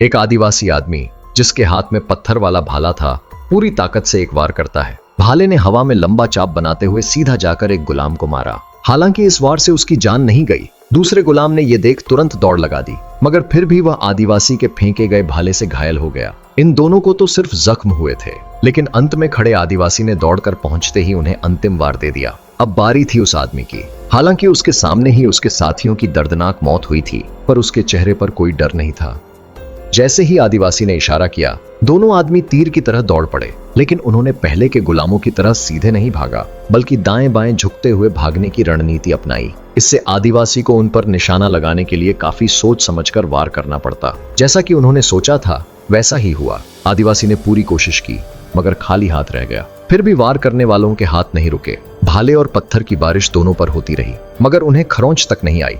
एक आदिवासी आदमी जिसके हाथ में पत्थर वाला भाला था पूरी ताकत से एक वार करता है। भाले ने हवा में लंबा चाप बनाते हुए सीधा जाकर एक गुलाम को मारा। हालांकि इस वार से उसकी जान नहीं गई। दूसरे गुलाम ने यह देख तुरंत दौड़ लगा दी, मगर फिर भी वह आदिवासी के फेंके गए भाले से घायल हो गया। इन दोनों को तो सिर्फ जख्म हुए थे, लेकिन अंत में खड़े आदिवासी ने दौड़कर पहुंचते ही उन्हें अंतिम वार दे दिया। अब बारी थी उस आदमी की। हालांकि उसके सामने ही उसके साथियों की दर्दनाक मौत हुई थी, पर उसके चेहरे पर कोई डर नहीं था। जैसे ही आदिवासी ने इशारा किया, दोनों आदमी तीर की तरह दौड़ पड़े, लेकिन उन्होंने पहले के गुलामों की तरह सीधे नहीं भागा, बल्कि दाएं बाएं झुकते हुए भागने की रणनीति अपनाई। इससे आदिवासी को उन पर निशाना लगाने के लिए काफी सोच समझकर वार करना पड़ता। जैसा कि उन्होंने सोचा था वैसा ही हुआ। आदिवासी ने पूरी कोशिश की, मगर खाली हाथ रह गया। फिर भी वार करने वालों के हाथ नहीं रुके। भाले और पत्थर की बारिश दोनों पर होती रही, मगर उन्हें खरोंच तक नहीं आई।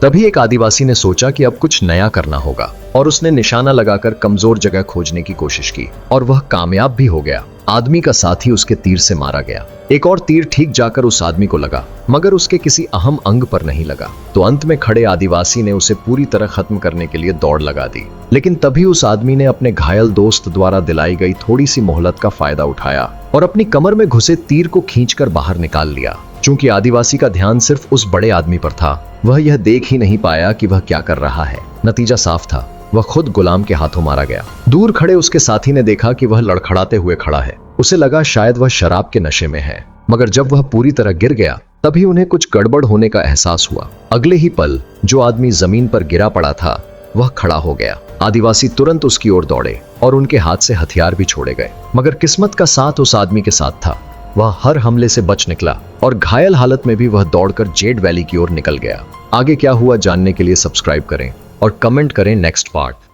तभी एक आदिवासी ने सोचा कि अब कुछ नया करना होगा, और उसने निशाना लगाकर कमजोर जगह खोजने की कोशिश की, और वह कामयाब भी हो गया। आदमी का साथी उसके तीर से मारा गया। एक और तीर ठीक जाकर उस आदमी को लगा, मगर उसके किसी अहम अंग पर नहीं लगा। तो अंत में खड़े आदिवासी ने उसे पूरी तरह खत्म करने के लिए दौड़ लगा दी। लेकिन तभी उस आदमी ने अपने घायल दोस्त द्वारा दिलाई गई थोड़ी सी मोहलत का फायदा उठाया और अपनी कमर में घुसे तीर को खींचकर बाहर निकाल लिया। चूंकि आदिवासी का ध्यान सिर्फ उस बड़े आदमी पर था, वह यह देख ही नहीं पाया कि वह क्या कर रहा है। नतीजा साफ था, वह खुद गुलाम के हाथों मारा गया। दूर खड़े उसके साथी ने देखा कि वह लड़खड़ाते हुए खड़ा है। उसे लगा शायद वह शराब के नशे में है, मगर जब वह पूरी तरह गिर गया तभी उन्हें कुछ गड़बड़ होने का एहसास हुआ। अगले ही पल जो आदमी जमीन पर गिरा पड़ा था वह खड़ा हो गया। आदिवासी तुरंत उसकी ओर दौड़े और उनके हाथ से हथियार भी छोड़े गए, मगर किस्मत का साथ उस आदमी के साथ था। वह हर हमले से बच निकला और घायल हालत में भी वह दौड़कर जेड वैली की ओर निकल गया। आगे क्या हुआ जानने के लिए सब्सक्राइब करें और कमेंट करें नेक्स्ट पार्ट।